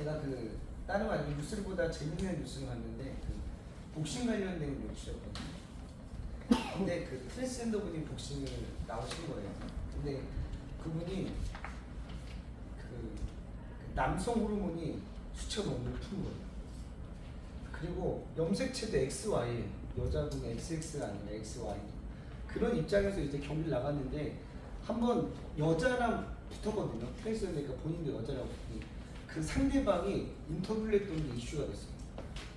제가 그 다른 거 아니고 뉴스보다 재밌는 뉴스를 봤는데 그 복싱 관련된 뉴스였거든요. 근데 그 트랜스젠더 분이 복싱을 나오신 거예요. 근데 그분이 그 남성 호르몬이 수치가 너무 높은 거예요. 그리고 염색체도 XY, 여자분의 XX가 아니라 XY. 그런 입장에서 이제 경기를 나갔는데 한번 여자랑 붙었거든요. 트랜스젠더니까 본인도 여자라고 붙니 그 상대방이 인터뷰를 했던 게 이슈가 됐어요.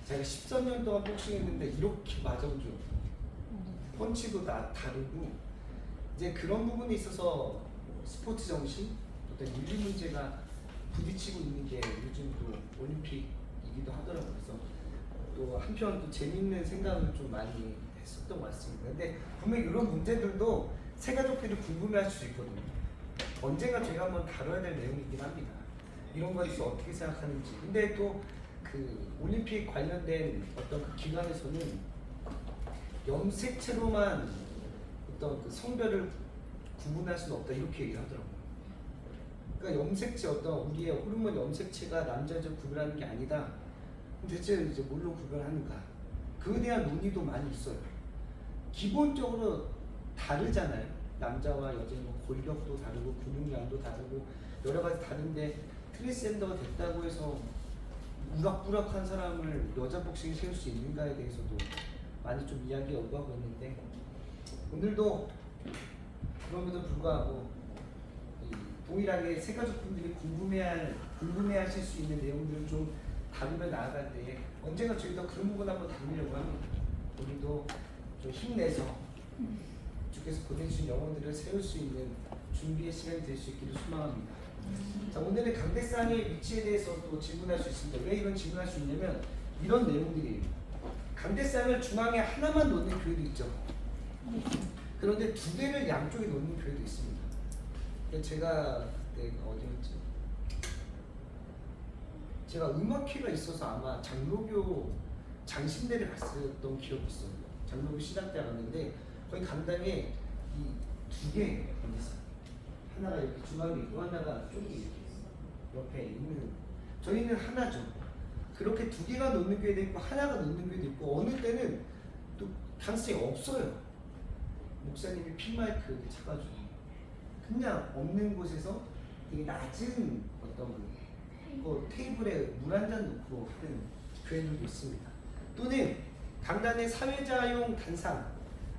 제가 13년 동안 복싱했는데 이렇게 맞아본 적 없어요. 펀치도 다르고 이제 그런 부분에 있어서 스포츠 정신, 어떤 윤리 문제가 부딪히고 있는 게 요즘 또 올림픽이기도 하더라고요. 그래서 또 한편 또 재밌는 생각을 좀 많이 했었던 것 같습니다. 근데 분명 이런 문제들도 새가족들이 궁금해할 수 있거든요. 언젠가 저희가 한번 다뤄야 될 내용이긴 합니다. 이런 거에 대해서 어떻게 생각하는지. 근데 또 그 올림픽 관련된 어떤 그 기관에서는 염색체로만 어떤 그 성별을 구분할 수는 없다 이렇게 얘기를 하더라고요. 그러니까 염색체 어떤 우리의 호르몬 염색체가 남자 여자 구별하는 게 아니다. 대체 이제 뭘로 구별하는가? 그에 대한 논의도 많이 있어요. 기본적으로 다르잖아요. 남자와 여자의 뭐 골격도 다르고 근육량도 다르고 여러 가지 다른데 트랜스젠더가 됐다고 해서 우락부락한 사람을 여자 복싱에 세울 수 있는가에 대해서도 많이 좀 이야기가 오고 하고 있는데 오늘도 그럼에도 불구하고 동일하게 새가족분들이 궁금해하실 수 있는 내용들을 좀 다루며 나아갈 때 언젠가 저희도 그런 부분 한번 다루려고 합니다. 우리도 좀 힘내서 주께서 보내주신 영혼들을 세울 수 있는 준비의 시간이 될 수 있기를 소망합니다. 자, 오늘의 강대상의 위치에 대해서 또 질문할 수 있습니다. 왜 이런 질문할 수 있냐면 이런 내용들이에요. 강대상을 중앙에 하나만 놓는 교회도 있죠. 그런데 두 개를 양쪽에 놓는 교회도 있습니다. 제가 그때 어디였지? 제가 음악회가 있어서 아마 장로교 장신대를 갔었던 기억이 있어요. 장로교 신학대 갔는데 거기 강당에 이 두 개 강대상. 하나가 이렇게 중앙에 있고 하나가 저기 옆에 있는 저희는 하나죠. 그렇게 두 개가 놓는 교회도 있고 하나가 놓는 교회도 있고 어느 때는 또 강세가 없어요. 목사님이 핀마이크 이렇게 차가지고 그냥 없는 곳에서 되게 낮은 어떤 그 테이블에 물 한 잔 놓고 하는 교회들도 있습니다. 또는 강단에 사회자용 단상,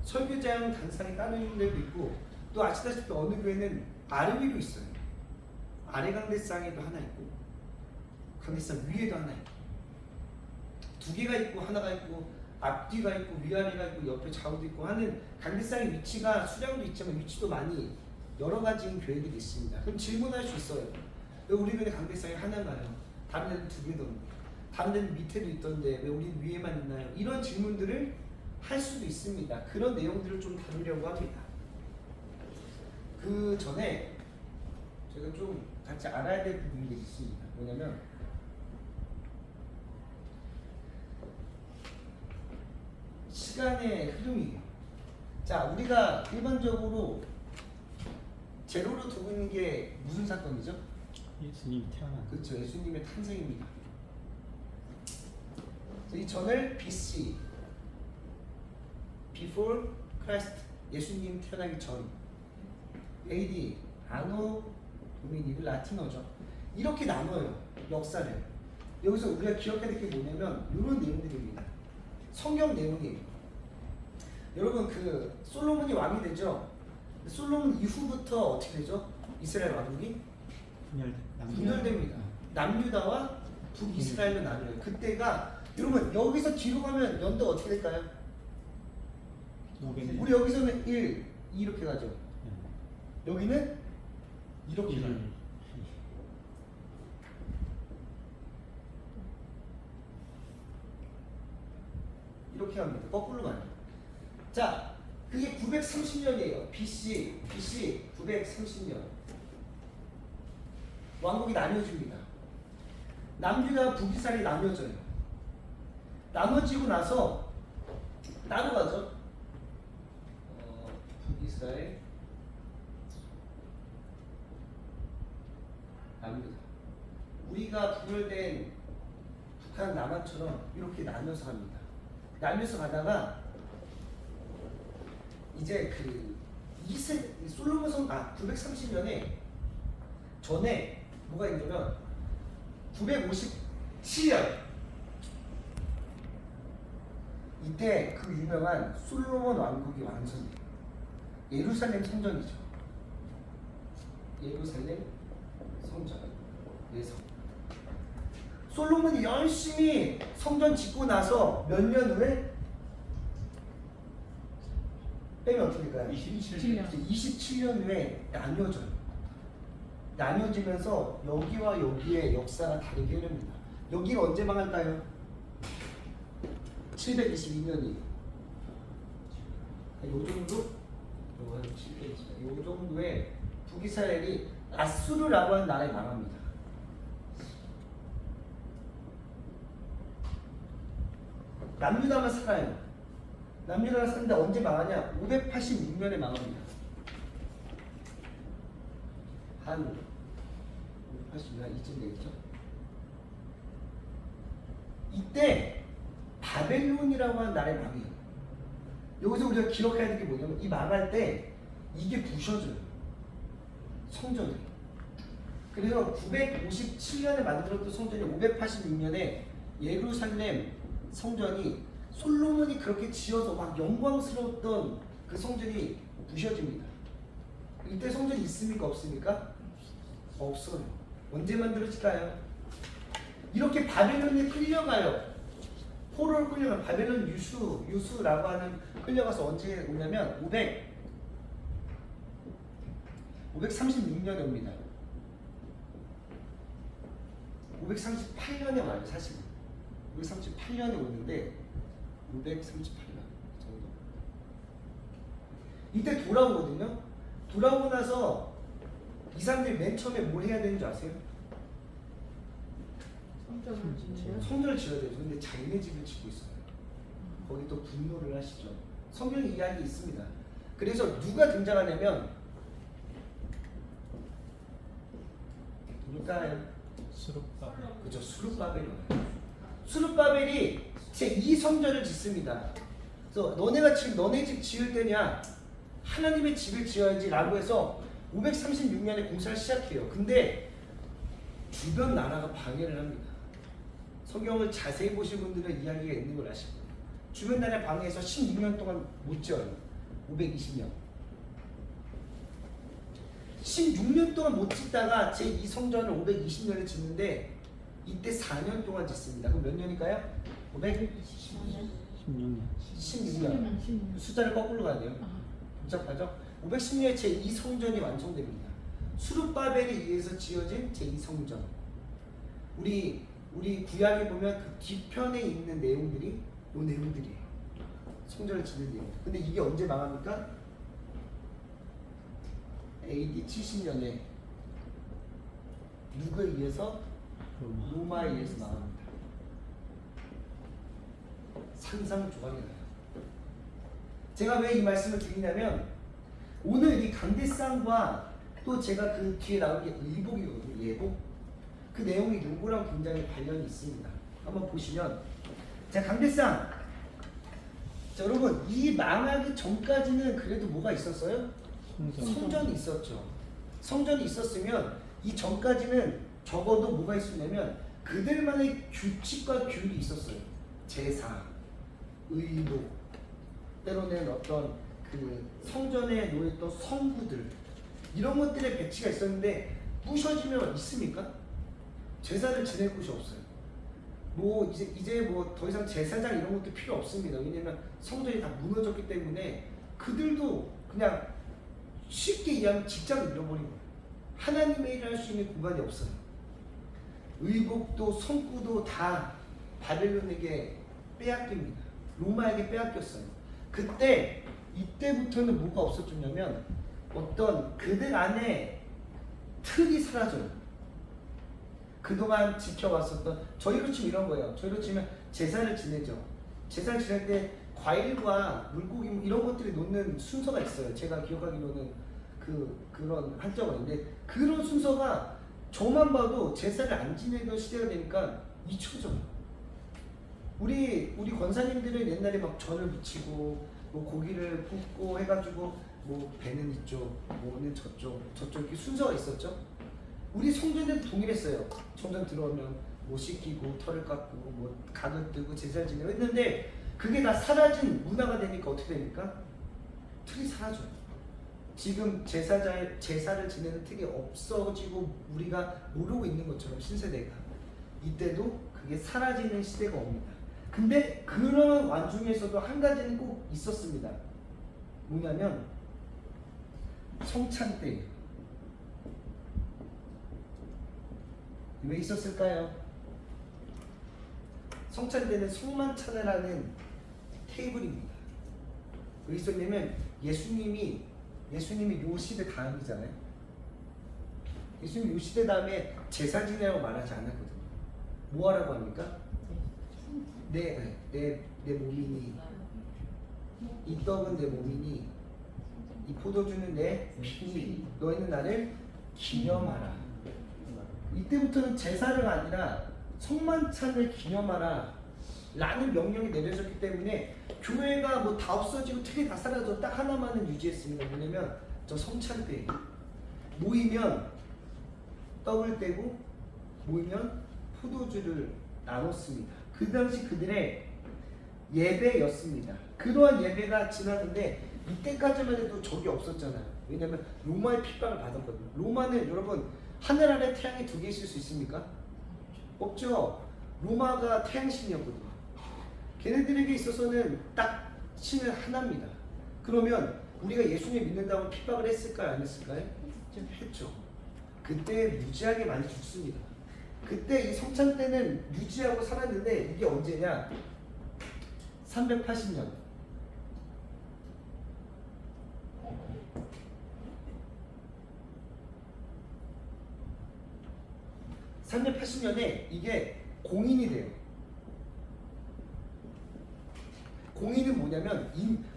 설교자용 단상이 따로 있는 데도 있고 또 아시다시피 어느 교회는 아래 위로 있어요. 아래 강대상에도 하나 있고 강대상 위에도 하나 있고 두 개가 있고 하나가 있고 앞뒤가 있고 위아래가 있고 옆에 좌우도 있고 하는 강대상의 위치가 수량도 있지만 위치도 많이 여러 가지인 교회들이 있습니다. 그럼 질문할 수 있어요. 왜 우리 교회 강대상이 하나인가요? 다른 데는 두 개던데 다른 데는 밑에도 있던데 왜 우리는 위에만 있나요? 이런 질문들을 할 수도 있습니다. 그런 내용들을 좀 다루려고 합니다. 그 전에 제가 좀 같이 알아야 될 부분이 있습니다. 뭐냐면 시간의 흐름이에요. 자, 우리가 일반적으로 제로로 두고 있는 게 무슨 사건이죠? 예수님이 태어난. 그렇죠. 예수님의 탄생입니다. 이 전을 BC, Before Christ, 예수님 태어나기 전, AD, 아노 도미니, 라틴어죠. 이렇게 나눠요. 역사를. 여기서 우리가 기억해야 될 게 뭐냐면 이런 내용들입니다. 성경 내용이에요. 여러분 그 솔로몬이 왕이 되죠. 솔로몬 이후부터 어떻게 되죠? 이스라엘 왕국이 분열됩니다. 남유다와 북이스라엘로 나눠요. 그때가 여러분 여기서 뒤로 가면 연도가 어떻게 될까요? 우리 여기서는 1, 2 이렇게 가죠. 여기는 이렇게 가요. 이렇게 합니다. 거꾸로 가요. 자, 그게 930년이에요. BC 930년. 왕국이 나뉘어집니다. 남유다와 북이스라엘이 나뉘어져요. 나눠지고 나서 따로 가죠. 북이스라엘, 남유다. 우리가 분열된 북한 남한처럼 이렇게 나눠서 갑니다. 나눠서 가다가 이제 그 2세 솔로몬 성 930년에 전에 뭐가 있냐면 957년 이때 그 유명한 솔로몬 왕국이 완성돼요. 예루살렘 성전이죠. 예루살렘 성전. 예성. 솔로몬이 열심히 성전 짓고 나서 몇 년 후에 빼면 어떻게 될까요? 27년. 27년 후에 나뉘어져요. 나뉘어지면서 여기와 여기의 역사가 다르게 흐릅니다. 여기가 언제 망할까요? 722년이에요. 요 정도? 요 정도의 북이스라엘이 아수르라고 하는 나라에 망합니다. 남유다만 살아요. 남유다가 사는데 언제 망하냐? 586년에 망합니다. 한 580년 이쯤 되겠죠? 이때 바벨론이라고 하는 나라에 망해요. 여기서 우리가 기억해야 될 게 뭐냐면 이 망할 때 이게 부셔져요. 성전이. 그래서 957년에 만들었던 성전이 586년에 예루살렘 성전이 솔로몬이 그렇게 지어서 막 영광스러웠던 그 성전이 부셔집니다. 이때 성전이 있습니까? 없습니까? 없어요. 언제 만들어질까요? 이렇게 바벨론에 끌려가요. 포로를 끌려가 바벨론 유수라고 하는 끌려가서 언제 오냐면 536년에 옵니다. 538년에 와요. 사실 538년에 오는데 538년 정도. 이때 돌아오거든요. 돌아오고 나서 이 사람들이 맨 처음에 뭘 해야 되는 줄 아세요? 성전을 지어야 되죠. 근데 자기네 집을 짓고 있어요. 거기 또 분노를 하시죠. 성경에 이야기 있습니다. 그래서 누가 등장하냐면 누굴까요? 수룹바벨. 그죠. 수룹바벨이 와요. 수룹바벨이 제2 성전을 짓습니다. 그래서 너네가 지금 너네 집 지을 때냐? 하나님의 집을 지어야지 라고 해서 536년에 공사를 시작해요. 근데 주변 나라가 방해를 합니다. 성경을 자세히 보신 분들은 이야기가 있는 걸 아실 거예요. 주변 나라 방해해서 16년 동안 못 지어요. 520년. 16년 동안 못 짓다가 제2성전을 520년에 짓는데 이때 4년 동안 짓습니다. 그럼 몇 년일까요? 16년. 16년. 숫자를 거꾸로 가야 돼요. 복잡하죠? 510년에 제2성전이 완성됩니다. 수룹바벨에 의해서 지어진 제2성전. 우리 구약에 보면 그 뒤편에 있는 내용들이 이 내용들이에요. 성전을 짓는 내용. 근데 이게 언제 망합니까? AD 70년에 누구에 의해서? 로마에 의해서 망합니다. 산상조각이 나요. 제가 왜 이 말씀을 드리냐면 오늘 이 강대상과 또 제가 그 뒤에 나온 게 의복이거든요. 예복. 그 내용이 요거랑 굉장히 관련이 있습니다. 한번 보시면 자, 강대상. 자, 여러분 이 망하기 전까지는 그래도 뭐가 있었어요? 성전이 있었죠. 성전이 있었으면 이 전까지는 적어도 뭐가 있었냐면 그들만의 규칙과 규율이 있었어요. 제사, 의복, 때로는 어떤 그 성전에 놓였던 성구들 이런 것들의 배치가 있었는데 부셔지면 있습니까? 제사를 지낼 곳이 없어요. 뭐 이제 뭐 더 이상 제사장 이런 것도 필요 없습니다. 왜냐면 성전이 다 무너졌기 때문에 그들도 그냥 쉽게 이해하면 직장을 잃어버린 거예요. 하나님의 일을 할 수 있는 공간이 없어요. 의복도 성구도 다 바벨론에게 빼앗깁니다. 로마에게 빼앗겼어요. 이때부터는 뭐가 없어졌냐면 어떤 그들 안에 틀이 사라져요. 그동안 지켜왔었던 저희로 치면 이런 거예요. 저희로 치면 제사를 지내죠. 제사를 지낼 때 과일과 물고기 이런 것들이 놓는 순서가 있어요. 제가 기억하기로는 그런 한자가 있는데 그런 순서가 저만 봐도 제사를 안 지내던 시대가 되니까 잊혀져요. 우리 권사님들은 옛날에 막 전을 부치고 뭐 고기를 굽고 해가지고 뭐 배는 이쪽, 뭐는 저쪽 이렇게 순서가 있었죠. 우리 성전들도 동일했어요. 성전 들어오면 뭐 씻기고 털을 깎고 뭐 각을 뜨고 제사를 지내고 했는데 그게 다 사라진 문화가 되니까 어떻게 됩니까? 틀이 사라져요. 지금 제사를 지내는 틀이 없어지고 우리가 모르고 있는 것처럼 신세대가 이때도 그게 사라지는 시대가 옵니다. 근데 그런 와중에서도 한 가지는 꼭 있었습니다. 뭐냐면 성찬 때. 왜 있었을까요? 성찬 때는 성만찬을 하는 테이블입니다. 왜 있었냐면 예수님이 요 시대 다음이잖아요. 예수님이 요 시대 다음에 제사 지내라고 말하지 않았거든요. 뭐 하라고 합니까? 내 몸이니 이 떡은 내 몸이니 이 포도주는 내 피니 너희는 나를 기념하라. 이때부터는 제사를 아니라 성만찬을 기념하라 라는 명령이 내려졌기 때문에 교회가 뭐 다 없어지고 틀이 다 사라져 딱 하나만은 유지했습니다. 뭐냐면 저 성찬 때 모이면 떡을 떼고 모이면 포도주를 나눴습니다. 그 당시 그들의 예배였습니다. 그러한 예배가 지났는데 이때까지만 해도 적이 없었잖아요. 왜냐하면 로마의 핍박을 받았거든요. 로마는 여러분 하늘 아래 태양이 두 개 있을 수 있습니까? 없죠. 로마가 태양신이었거든요. 걔네들에게 있어서는 딱 신은 하나입니다. 그러면 우리가 예수님 믿는다고 핍박을 했을까요? 안 했을까요? 좀 했죠. 그때 무지하게 많이 죽습니다. 그때 이 성찬 때는 유지하고 살았는데 이게 언제냐? 380년. 380년에 이게 공인이 돼요. 공인은 뭐냐면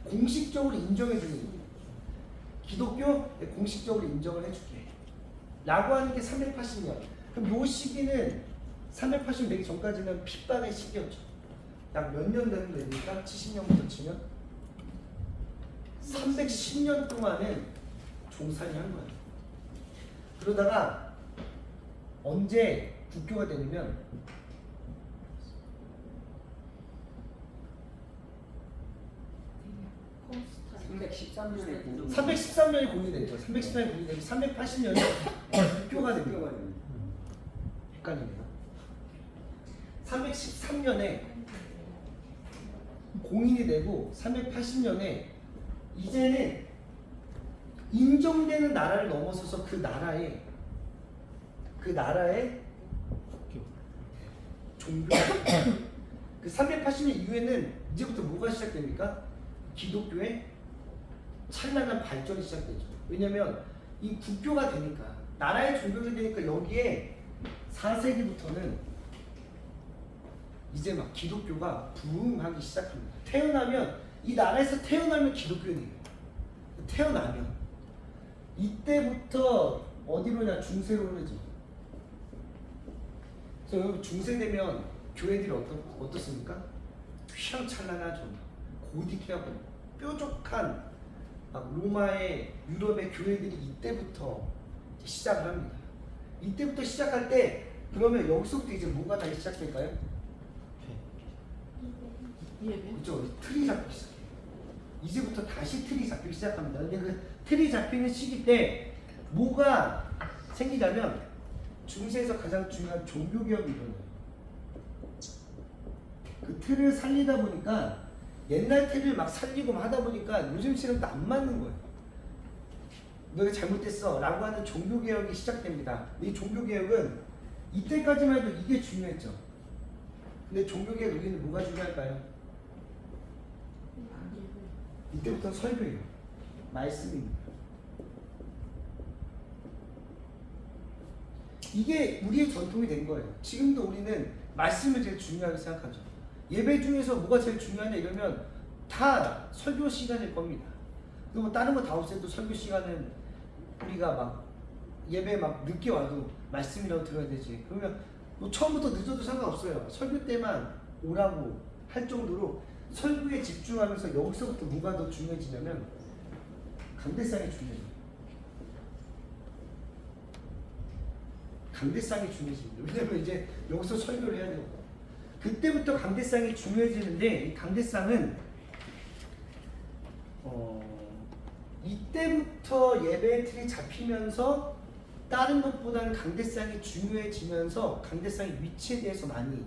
공식적으로 인정해 주는 거예요. 기독교 공식적으로 인정을 해줄게 라고 하는 게 380년. 그럼 요 시기는 380년 되기 전까지는 핍박의 시기였죠. 약 몇 년 되는 겁니까? 70년부터 치면 310년 동안은 종살이 한 거예요. 그러다가 언제 국교가 되냐면 313년에 공인됐죠. 313년에 공인되고 380년에 국교가 됩니다. 헷갈리네요. 313년에 공인이 되고 380년에 이제는 인정되는 나라를 넘어서서 그 나라의 종교 그 380년 이후에는 이제부터 뭐가 시작됩니까? 기독교의 찬란한 발전이 시작되죠. 왜냐면 이 국교가 되니까 나라의 종교가 되니까 여기에 4세기부터는 이제 막 기독교가 부흥하기 시작합니다. 태어나면 이 나라에서 태어나면 기독교인이에요. 태어나면 이때부터 어디로냐? 중세로 흐르죠. 그래서 여러분 중세 되면 교회들이 어떻습니까? 휘황찬란하죠. 고딕하고 뾰족한 로마의 유럽의 교회들이 이때부터 시작을 합니다. 이때부터 시작할 때 그러면 여기서부터 이제 뭐가 다시 시작될까요? 그렇죠. 틀이 잡히기 시작해요. 이제부터 다시 틀이 잡히기 시작합니다. 근데 그 틀이 잡히는 시기 때 뭐가 생기냐면 중세에서 가장 중요한 종교개혁이 일어나요. 그 틀을 살리다 보니까 옛날 틀을 막 살리고 하다 보니까 요즘 시대랑 또 안 맞는 거예요. 너가 잘못됐어 라고 하는 종교개혁이 시작됩니다. 이 종교개혁은 이때까지만 해도 이게 중요했죠. 근데 종교개혁 여기는 뭐가 중요할까요? 이때부터 설교예요. 말씀입니다. 이게 우리의 전통이 된 거예요. 지금도 우리는 말씀을 제일 중요하게 생각하죠. 예배 중에서 뭐가 제일 중요하냐 이러면 다 설교 시간일 겁니다. 그리고 다른 거 다 없애도 설교 시간은 우리가 막 예배 막 늦게 와도 말씀이라도 들어야 되지. 그러면 뭐 처음부터 늦어도 상관없어요. 설교 때만 오라고 할 정도로 설교에 집중하면서 여기서부터 뭐가 더 중요해지냐면 강대상이 중요해져요. 강대상이 중요해집니다. 왜냐면 이제 여기서 설교를 해야 되고 그때부터 강대상이 중요해지는데 이 강대상은 이때부터 예배 틀이 잡히면서 다른 것보다는 강대상이 중요해지면서 강대상의 위치에 대해서 많이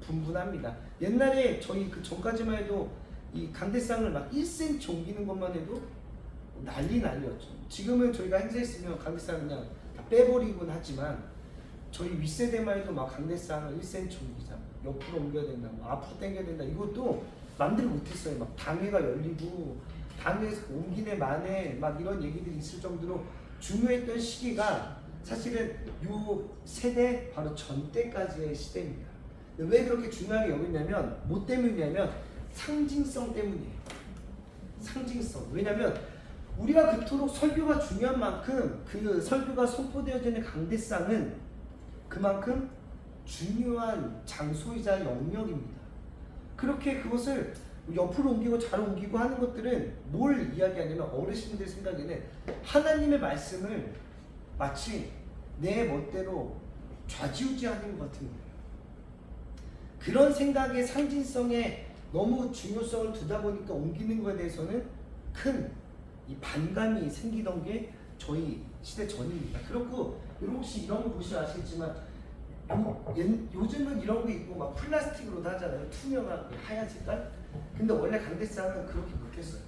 분분합니다. 옛날에 저희 그 전까지만 해도 이 강대상을 막 1cm 옮기는 것만 해도 난리였죠. 지금은 저희가 행사했으면 강대상 그냥 다 빼버리곤 하지만 저희 윗세대만 해도 막 강대상을 1cm 옮기자, 옆으로 옮겨야 된다, 뭐 앞으로 당겨야 된다, 이것도 맘대로 못했어요. 막 당회가 열리고 당회에서 옮기네 마네 막 이런 얘기들이 있을 정도로 중요했던 시기가 사실은 요 세대 바로 전 때까지의 시대입니다. 왜 그렇게 중요하게 여겼냐면 뭐 때문이냐면 상징성 때문이에요. 상징성. 왜냐면 우리가 그토록 설교가 중요한 만큼 그 설교가 선포되어지는 강대상은 그만큼 중요한 장소이자 영역입니다. 그렇게 그것을 옆으로 옮기고 좌로 옮기고 하는 것들은 뭘 이야기하냐면 어르신들 생각에는 하나님의 말씀을 마치 내 멋대로 좌지우지하는 것 같은 거예요. 그런 생각의 상징성에 너무 중요성을 두다 보니까 옮기는 것에 대해서는 큰 이 반감이 생기던 게 저희 시대 전입니다. 그렇고 여러분 혹시 이런 거 보시면 아시겠지만 요즘은 이런 거 있고 막 플라스틱으로도 하잖아요. 투명한 하얀 색깔. 근데 원래 강대상은 그렇게 못했어요.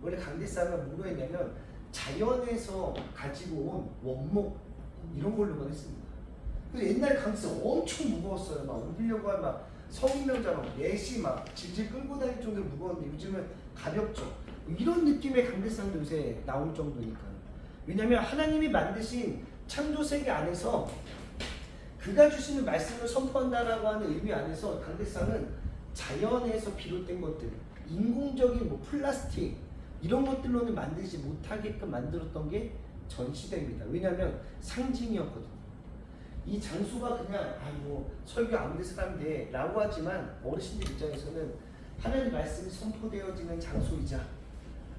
원래 강대상은 뭐로 했냐면 자연에서 가지고 온 원목 이런 걸로만 했습니다. 그래서 옛날 강대상 엄청 무거웠어요. 막 옮기려고 하면 막 성인명자랑 넷이 막 질질 끌고 다닐 정도로 무거웠는데 요즘은 가볍죠. 이런 느낌의 강대상도 요새 나올 정도니까요. 왜냐하면 하나님이 만드신 창조 세계 안에서 그가 주시는 말씀을 선포한다라고 하는 의미 안에서 강대상은 자연에서 비롯된 것들, 인공적인 뭐 플라스틱 이런 것들로는 만들지 못하게끔 만들었던 게 전 시대입니다. 왜냐하면 상징이었거든요. 이 장소가 그냥 뭐 설교 아무 데서 하면 돼 라고 하지만 어르신들 입장에서는 하나님 말씀이 선포되어지는 장소이자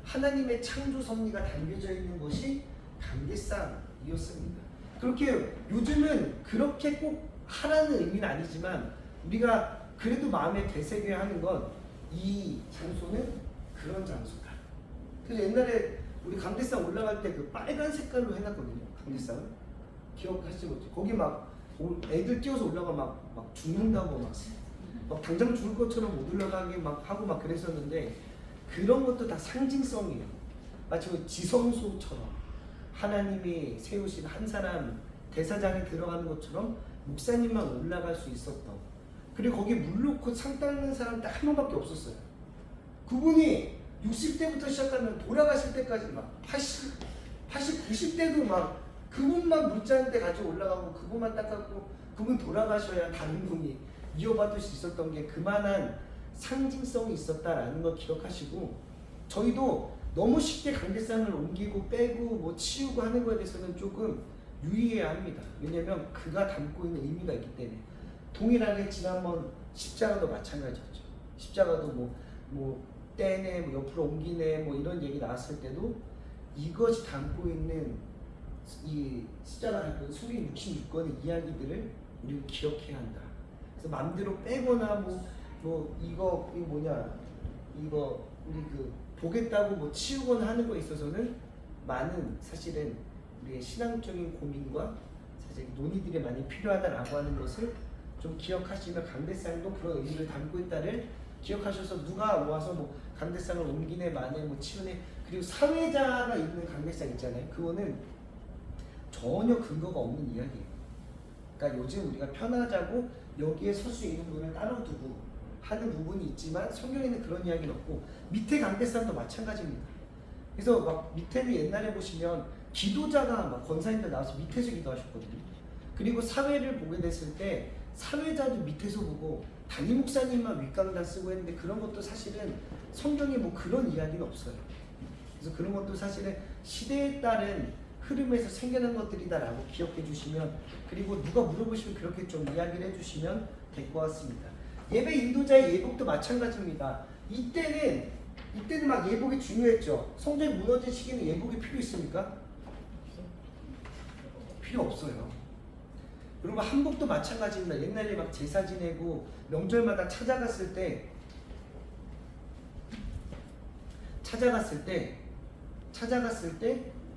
하나님의 창조 섭리가 담겨져 있는 것이 강대상이었습니다. 그렇게 요즘은 그렇게 꼭 하라는 의미는 아니지만 우리가 그래도 마음에 되새겨야 하는 건 이 장소는 그런 장소다. 그래서 옛날에 우리 강대상 올라갈 때 그 빨간 색깔로 해놨거든요. 강대상을 기억하시지 못해. 거기 막 애들 뛰어서 올라가 막 죽는다고 막 당장 죽을 것처럼 못 올라가게 막 하고 막 그랬었는데 그런 것도 다 상징성이에요. 마치 그 지성소처럼 하나님이 세우신 한 사람 대사장에 들어가는 것처럼 목사님만 올라갈 수 있었던. 그리고 거기 물 놓고 상 닦는 사람 딱 한 명밖에 없었어요. 그분이 60대부터 시작하면 돌아가실 때까지 막 80, 90대도 막 그분만 물자는데 가지고 올라가고 그분만 닦았고 그분 돌아가셔야 다른 분이 이어받을 수 있었던 게 그만한 상징성이 있었다라는 걸 기억하시고 저희도 너무 쉽게 강대상을 옮기고 빼고 뭐 치우고 하는 거에 대해서는 조금 유의해야 합니다. 왜냐면 그가 담고 있는 의미가 있기 때문에. 동일하게 지난번 십자가도 마찬가지였죠. 십자가도 뭐 떼네, 뭐 옆으로 옮기네, 뭐 이런 얘기 나왔을 때도 이것이 담고 있는 이 십자가 담고 있는 수리 66권의 이야기들을 우리는 기억해야 한다. 그래서 마음대로 빼거나 이거 우리 그 보겠다고 뭐 치우거나 하는 거에 있어서는 많은 사실은 우리의 신앙적인 고민과 사실 논의들이 많이 필요하다라고 하는 것을 좀 기억하시면 강대상도 그런 의미를 담고 있다를 기억하셔서 누가 와서 뭐 강대상을 옮기네 마네 뭐 치우네 그리고 사회자가 있는 강대상 있잖아요. 그거는 전혀 근거가 없는 이야기예요. 그러니까 요즘 우리가 편하자고 여기에 설 수 있는 분을 따로 두고 하는 부분이 있지만 성경에는 그런 이야기는 없고 밑에 강대상도 마찬가지입니다. 그래서 막 밑에는 옛날에 보시면 기도자가 막 권사님들 나와서 밑에서 기도하셨거든요. 그리고 사회를 보게 됐을 때 사회자도 밑에서 보고 담임 목사님만 윗강단 쓰고 했는데 그런 것도 사실은 성경에 뭐 그런 이야기는 없어요. 그래서 그런 것도 사실은 시대에 따른 흐름에서 생겨난 것들이다라고 기억해 주시면, 그리고 누가 물어보시면 그렇게 좀 이야기를 해주시면 될 것 같습니다. 예배 인도자의 예복도 마찬가지입니다. 이때는 막 예복이 중요했죠. 성전이 무너진 시기는 예복이 필요 있습니까? 필요 없어요. 그리고 한복도 마찬가지입니다. 옛날에 막 제사 지내고 명절마다 찾아갔을 때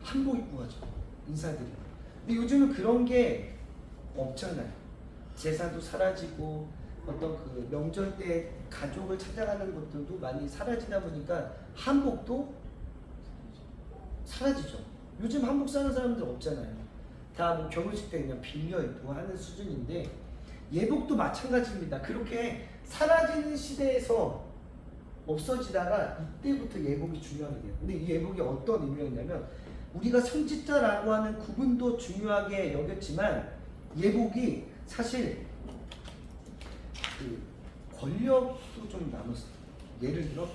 한복 입고 가죠. 인사드리고. 근데 요즘은 그런 게 없잖아요. 제사도 사라지고 어떤 그 명절 때 가족을 찾아가는 것들도 많이 사라지다 보니까 한복도 사라지죠. 요즘 한복 사는 사람들 없잖아요. 다 뭐 결혼식 때 그냥 빌려 입고 하는 수준인데, 예복도 마찬가지입니다. 그렇게 사라지는 시대에서 없어지다가 이때부터 예복이 중요하게 돼요. 근데 이 예복이 어떤 의미였냐면, 우리가 성직자라고 하는 구분도 중요하게 여겼지만 예복이 사실 그 권력도 좀 나눴어요. 예를 들어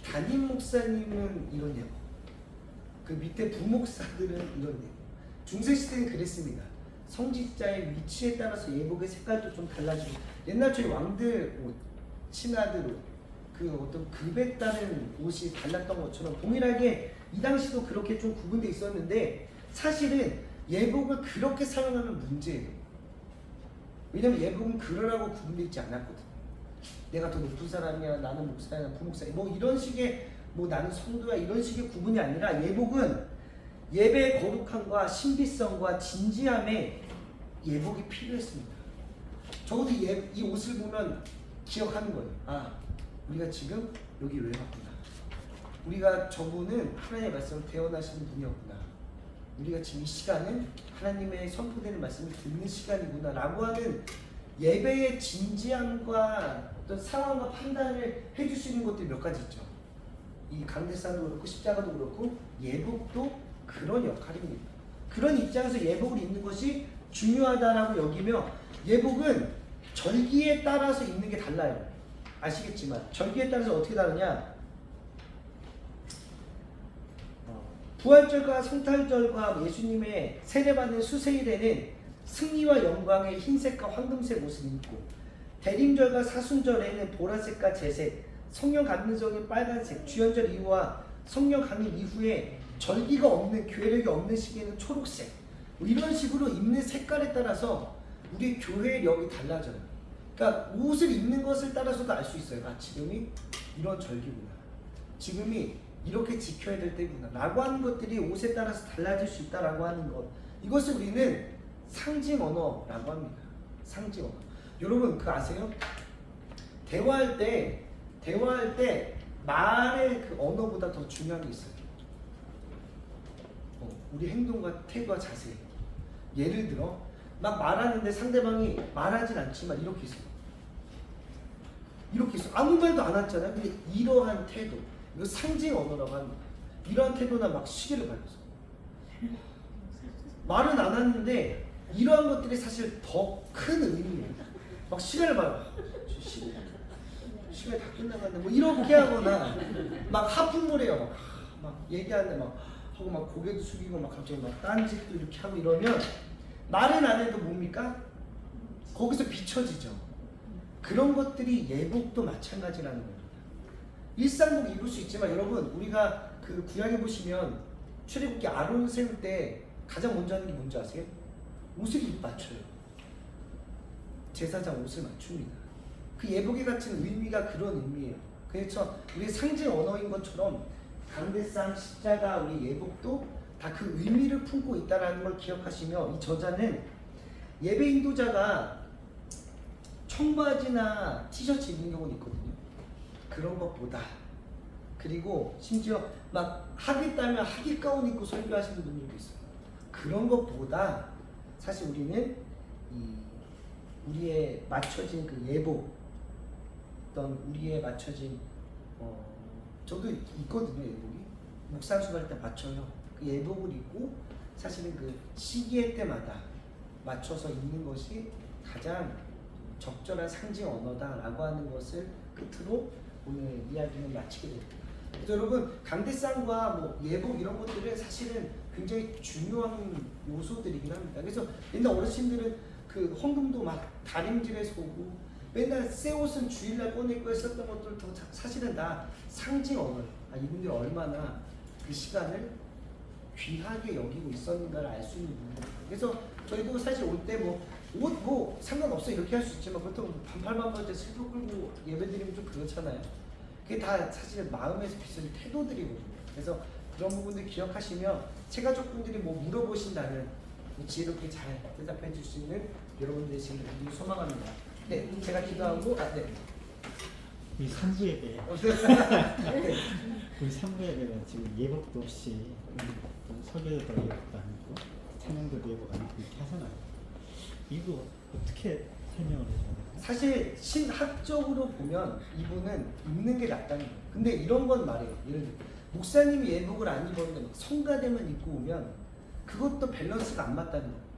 담임 목사님은 이런 예복, 그 밑에 부목사들은 이런 예복. 중세시대는 그랬습니다. 성직자의 위치에 따라서 예복의 색깔도 좀 달라지고, 옛날 저희 왕들 옷, 신하들 옷, 그 어떤 급에 따른 옷이 달랐던 것처럼 동일하게 이 당시도 그렇게 좀 구분돼 있었는데, 사실은 예복을 그렇게 사용하면 문제예요. 왜냐면 예복은 그러라고 구분돼 있지 않았거든. 내가 더 높은 사람이야, 나는 목사야, 부목사야, 뭐 이런 식의, 뭐 나는 성도야, 이런 식의 구분이 아니라, 예복은 예배의 거룩함과 신비성과 진지함에 예복이 필요했습니다. 적어도 이 옷을 보면 기억하는 거예요. 아, 우리가 지금 여기 왜 왔구나. 우리가 저분은 하나님의 말씀을 태어나시는 분이었구나. 우리가 지금 이 시간은 하나님의 선포되는 말씀을 듣는 시간이구나 라고 하는 예배의 진지함과 어떤 상황과 판단을 해줄 수 있는 것들이 몇 가지 있죠. 이 강대상도 그렇고 십자가도 그렇고 예복도 그런 역할입니다. 그런 입장에서 예복을 입는 것이 중요하다라고 여기며, 예복은 절기에 따라서 입는 게 달라요. 아시겠지만 절기에 따라서 어떻게 다르냐, 부활절과 성탄절과 예수님의 세례받는 수세일에는 승리와 영광의 흰색과 황금색 옷을 입고, 대림절과 사순절에는 보라색과 재색, 성령 감리절은 빨간색, 주연절 이후와 성령 감리 이후에 절기가 없는, 교회력이 없는 시기에는 초록색, 뭐 이런 식으로 입는 색깔에 따라서 우리 교회력이 달라져요. 그러니까 옷을 입는 것을 따라서도 알 수 있어요. 아, 지금이 이런 절기구나, 지금이 이렇게 지켜야 될 때구나 라고 하는 것들이 옷에 따라서 달라질 수 있다라고 하는 것, 이것을 우리는 상징 언어라고 합니다. 상징 언어. 여러분 그거 아세요? 대화할 때 말의 그 언어보다 더 중요한 게 있어요. 우리 행동과 태도와 자세. 예를 들어 막 말하는데 상대방이 말하진 않지만 이렇게 있어요. 이렇게 있어. 아무 말도 안 했잖아요. 근데 이러한 태도, 이거 상징 언어라고 합니다. 이러한 태도나 막 시계를 밟았어. 말은 안 하는데 이러한 것들이 사실 더 큰 의미예요. 막 시계를 밟아. 시간이 다 끝나갔네. 뭐 이렇게 하거나 막 하품을 막 얘기하는데 막 하고 막 고개도 숙이고 막 갑자기 막 딴짓도 이렇게 하고 이러면 말은 안 해도 뭡니까? 거기서 비춰지죠. 그런 것들이 예복도 마찬가지라는 겁니다. 일상복 입을 수 있지만 여러분, 우리가 그 구약에 보시면 출애굽기 아론 세울 때 가장 먼저 하는 게 뭔지 아세요? 옷을 맞춰요. 제사장 옷을 맞춥니다. 그 예복에 갇힌 의미가 그런 의미예요. 그래서 우리 상징 언어인 것처럼 강대상, 십자가, 우리 예복도 다 그 의미를 품고 있다는 걸 기억하시며, 이 저자는 예배 인도자가 청바지나 티셔츠 입는 경우는 있거든요. 그런 것보다, 그리고 심지어 막 학위 따면 학위 가운 입고 설교하시는 분들도 있어요. 그런 것보다 사실 우리는 우리의 맞춰진 그 예복, 어떤 우리의 맞춰진 저도 있거든요. 예복이 목사 연습할 때 맞춰요. 그 예복을 입고 사실은 그 시기의 때마다 맞춰서 입는 것이 가장 적절한 상징 언어다라고 하는 것을 끝으로 오늘 이야기는 마치게 됩니다. 그래서 여러분, 강대상과 뭐 예복 이런 것들은 사실은 굉장히 중요한 요소들이긴 합니다. 그래서 옛날 어르신들은 그 헌금도 막 다림질해서 오고 맨날 새 옷은 주일날 꺼내고 했었던 것들도 사실은 다 상징 언어. 이분들이 얼마나 그 시간을 귀하게 여기고 있었는가를 알 수 있는 부분입니다. 그래서 저희도 사실 올 때 뭐 옷 뭐 상관없어 이렇게 할 수 있지만 보통 반팔 슬퍼 끌고 예배드리면 좀 그렇잖아요. 그게 다 사실 마음에서 비춰진 태도들이거든요. 그래서 그런 부분들 기억하시며 체가족분들이 뭐 물어보신다면 지혜롭게 잘 대답해 줄 수 있는 여러분들 되시길 소망합니다. 네, 제가 기도하고 네. 우리 산부 예배, 네. 우리 산부 예배가 지금 예복도 없이 설교도 예복도 아니고 찬양도 예복 아니고 이렇게 하잖아요. 이거 어떻게 설명을 해줘야 돼요? 사실 신학적으로 보면 이분은 입는 게 낫다는 거예요. 근데 이런 건 말해요. 예를 들어 목사님이 예복을 안 입었는데 막 성가대만 입고 오면 그것도 밸런스가 안 맞다는 거예요.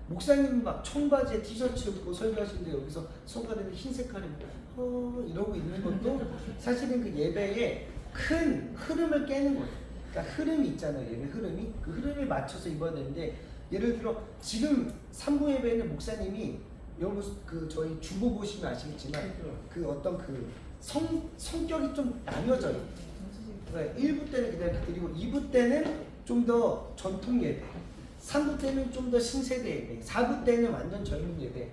목사님은 막 청바지에 티셔츠 입고 설교하시는데 여기서 성가대는 흰 색깔에 이러고 있는 것도 사실은 그 예배의 큰 흐름을 깨는 거예요. 그러니까 흐름이 있잖아요. 예배 흐름이. 그 흐름에 맞춰서 입어야 되는데 예를 들어 지금 산부 예배는 목사님이 여러분 그 저희 주보 보시면 아시겠지만 그 어떤 그 성격이 좀 나뉘어져요. 네, 1부 때는 그냥 드리고 2부 때는 좀 더 전통 예배, 3부 때는 좀 더 신세대 예배, 4부 때는 완전 젊은 예배.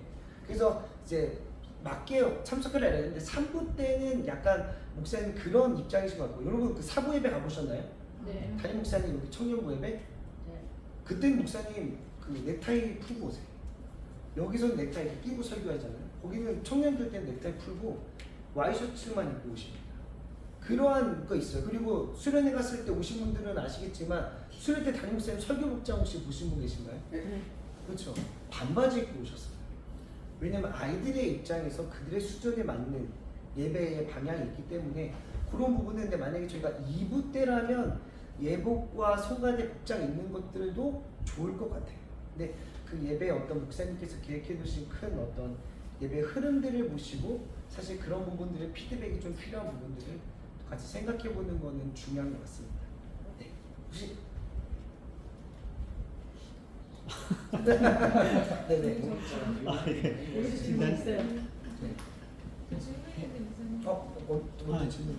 그래서 이제 맞게 참석을 해야 되는데 3부 때는 약간 목사님 그런 입장이신 것 같고 여러분 그 사부 예배 가보셨나요? 네. 담임 목사님 여기 청년부 예배? 네. 그때는 목사님 그 넥타이 풀고 오세요. 여기서는 넥타이 끼고 설교하잖아요. 거기는 청년들 때는 넥타이 풀고 와이셔츠만 입고 오십니다. 그러한 거 있어요. 그리고 수련회 갔을 때 오신 분들은 아시겠지만 수련회 때 담임 목사님 설교복장 혹시 보신 분 계신가요? 네. 그렇죠. 반바지 입고 오셨어요. 왜냐면 아이들의 입장에서 그들의 수준에 맞는 예배의 방향이 있기 때문에 그런 부분은 근데 만약에 저희가 2부 때라면 예복과 성가대 복장 입는 것들도 좋을 것 같아요. 근데 그 예배에 어떤 목사님께서 계획해 두신 큰 어떤 예배 흐름들을 보시고 사실 그런 부분들의 피드백이 좀 필요한 부분들을 같이 생각해 보는 거는 중요한 것 같습니다. 네. 혹시 네네. 여기서 질문 있어요. 네. 먼저 질문.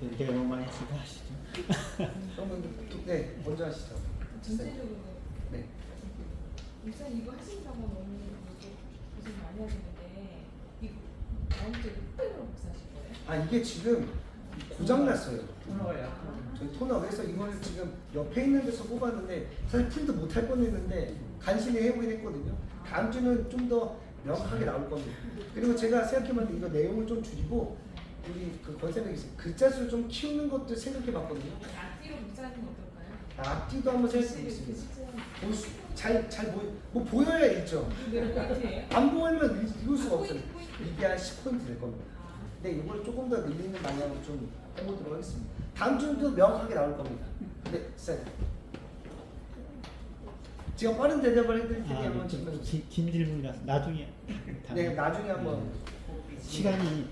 네, 내가 너무 많이 했으니까 하시죠. 그러면 네 먼저 하시죠. 전체적으로 네. 목사님 이거 하신다고 너무 이렇게 고생 많이 하시는데 이거 다음 주에 흑백으로 복사하실 거예요? 이게 지금 고장 났어요. 저희 토너 그래서 이걸 지금 옆에 있는 데서 뽑았는데 사실 프린트 못 할 뻔했는데 간신히 해보긴 했거든요. 다음 주는 좀 더 명확하게 나올 겁니다. 그리고 제가 생각해봤는데 이거 내용을 좀 줄이고 우리 그 권사님이 글자 수를 좀 키우는 것도 생각해봤거든요. 앞뒤로 복사하는 건 어떨까요? 앞뒤도 한번 생각해보겠습니다. 잘 뭐 보여야 읽죠. 네, 포인트예요. 안 보이면 읽을 수가 없어요. 포인트. 이게 한 10포인트 될 겁니다. 근데 이걸 조금 더 늘리는 방향으로 좀 해보도록 하겠습니다. 다음 주도 명확하게 나올 겁니다. 네, 쌤. 제가 빠른 대답을 해드릴 테니 한번 질문 주세요. 긴 질문이라서 나중에 네, 나중에 한번 시간이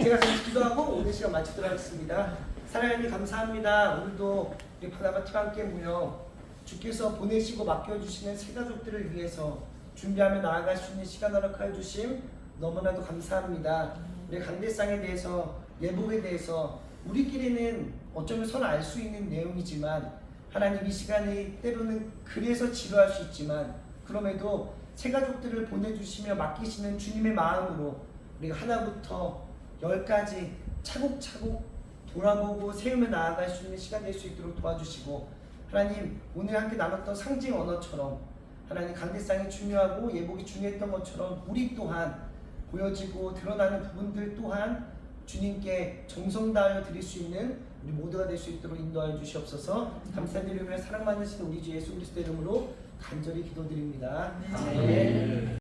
제가 잠시 기도하고 오늘 시간 마치도록 하겠습니다. 사랑하님 감사합니다. 오늘도 우리 바나바 팀 함께 모여 주께서 보내시고 맡겨주시는 새 가족들을 위해서 준비하며 나아갈 수 있는 시간 허락하여 주심 너무나도 감사합니다. 우리 강대상에 대해서 예복에 대해서 우리끼리는 어쩌면 서로 알 수 있는 내용이지만 하나님 이 시간이 때로는 그래서 지루할 수 있지만 그럼에도 새 가족들을 보내주시며 맡기시는 주님의 마음으로 우리가 하나부터 10까지 차곡차곡 돌아보고 세우며 나아갈 수 있는 시간 될 수 있도록 도와주시고 하나님 오늘 함께 나눴던 상징 언어처럼 하나님 강대상이 중요하고 예복이 중요했던 것처럼 우리 또한 보여지고 드러나는 부분들 또한 주님께 정성 다하여 드릴 수 있는 우리 모두가 될 수 있도록 인도하여 주시옵소서. 감사드리며 사랑 많으신 우리 주 예수 그리스도 이름으로 간절히 기도드립니다. 아멘.